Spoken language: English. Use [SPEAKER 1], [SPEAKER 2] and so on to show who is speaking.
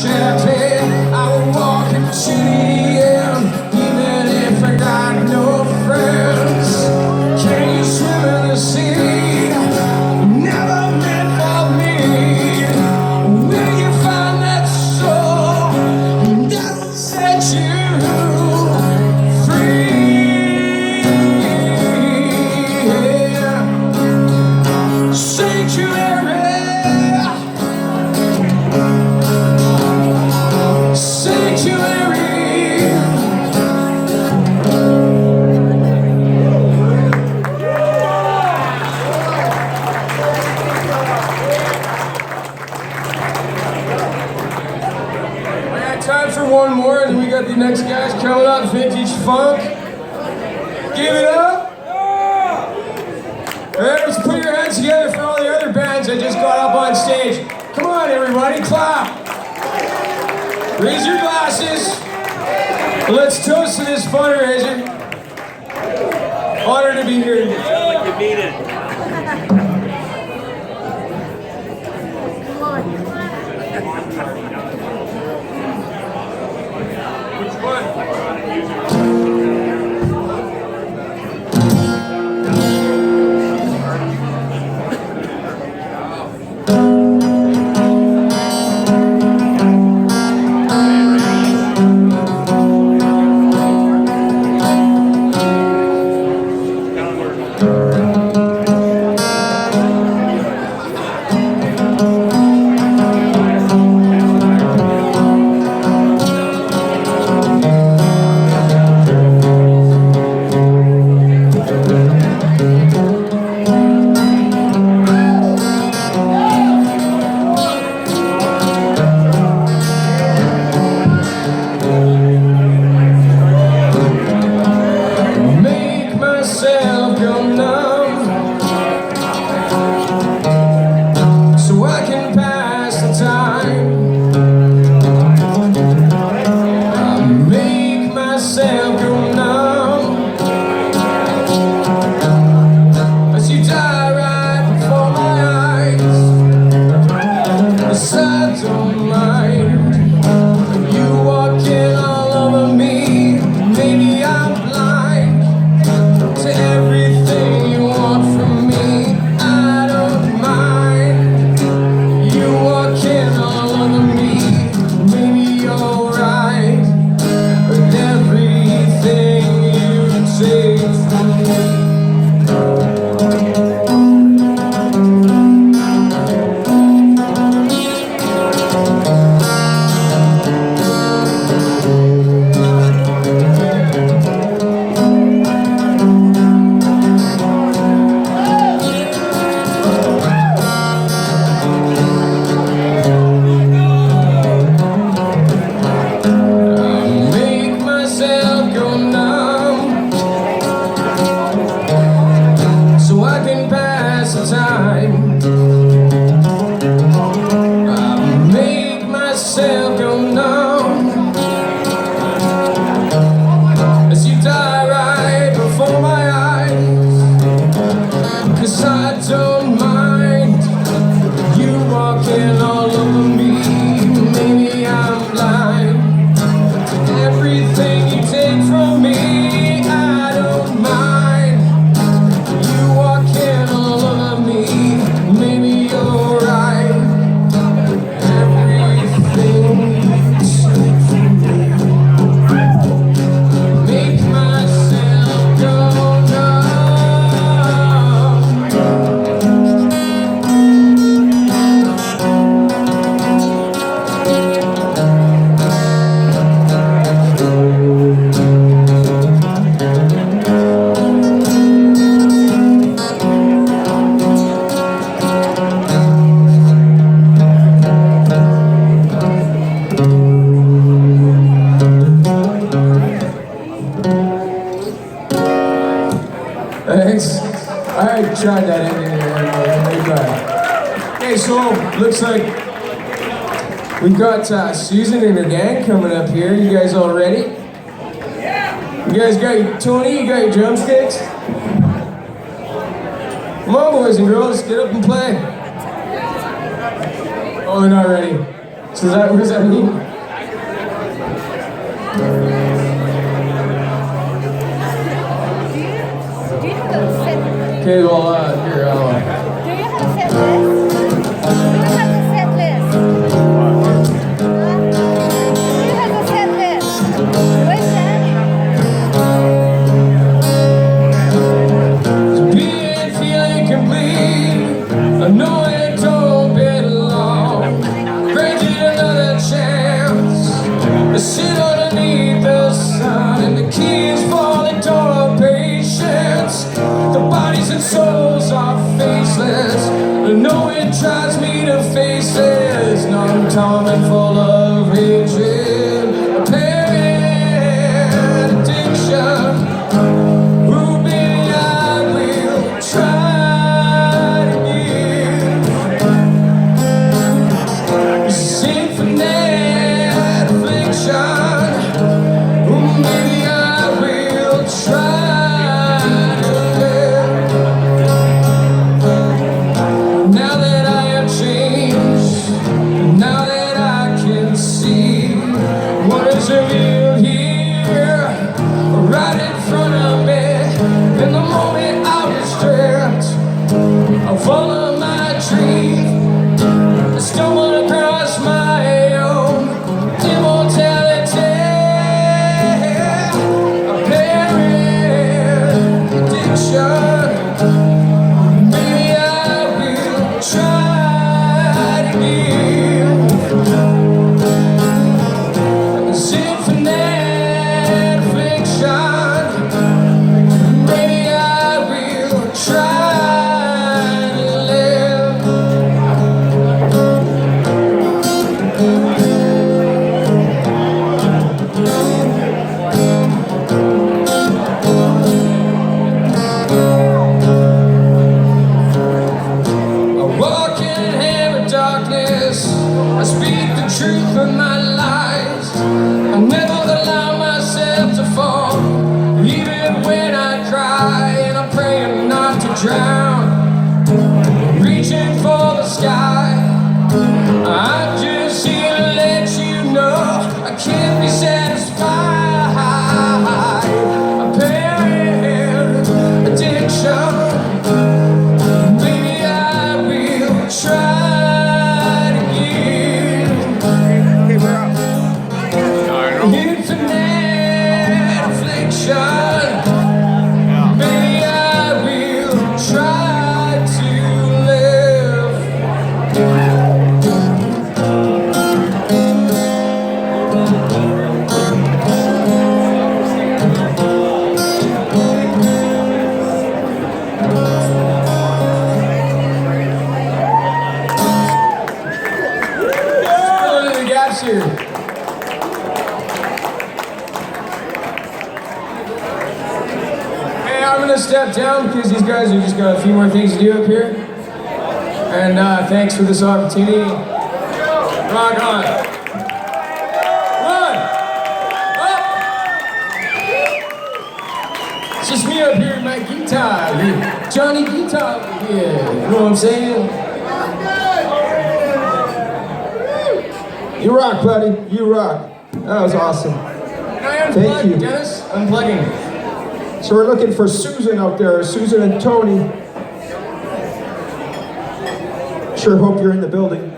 [SPEAKER 1] champagne. I would walk into the end, even if I got no friends. Can you swim in the sea? Never meant for me. Will you find that soul that'll set you free? Sanctuary. Time for one more, and we got the next guys coming up, Vintage Funk. Give it up. Alright, let's put your hands together for all the other bands that just got up on stage. Come on, everybody, clap. Raise your glasses. Let's toast to this fundraiser. Honored to be here.
[SPEAKER 2] You sound like you mean it.
[SPEAKER 1] Thanks. I tried that in there. Okay, so looks like we've got Susan and her gang coming up here. You guys all ready? You guys got your Tony? You got your drumsticks? Come on, boys and girls, get up and play. Oh, they're not ready. So what does that mean? Okay, well, here,
[SPEAKER 2] Do you have a set list? Do you have a set list? Do you have a set list? Where's that?
[SPEAKER 1] being feeling complete, I know it don't belong. Granted another chance to sit underneath the sun, and the keys falling door of patience. The bodies and souls are faceless. I know it drives me to face this, non-tom and full of hatred. A parent addiction. Ooh, baby, I will try to give infinite affliction. Ooh, baby, I will try. Now that I have changed, now that I can see what is revealed here, right in front of me. In the moment I was stripped of all of my dreams, I stumbled across my own immortality. A parent addiction. I speak the truth of my lies. I never allow myself to fall, even when I cry. And I'm praying not to drown, reaching for the sky. I'm just here to let you know I can't be satisfied. A parent addiction. Baby, I will try. Infinite affliction. Baby, I will try to live. Filling in the gaps here. I'm gonna step down because these guys have just got a few more things to do up here. And thanks for this opportunity. Rock on. Run! Up! It's just me up here with my guitar. Johnny Guitar. Yeah, you know what I'm saying?
[SPEAKER 3] You rock, buddy. You rock. That was awesome. Thank you.
[SPEAKER 1] Dennis, unplugging.
[SPEAKER 3] So we're looking for Susan out there, Susan and Tony. Sure hope you're in the building.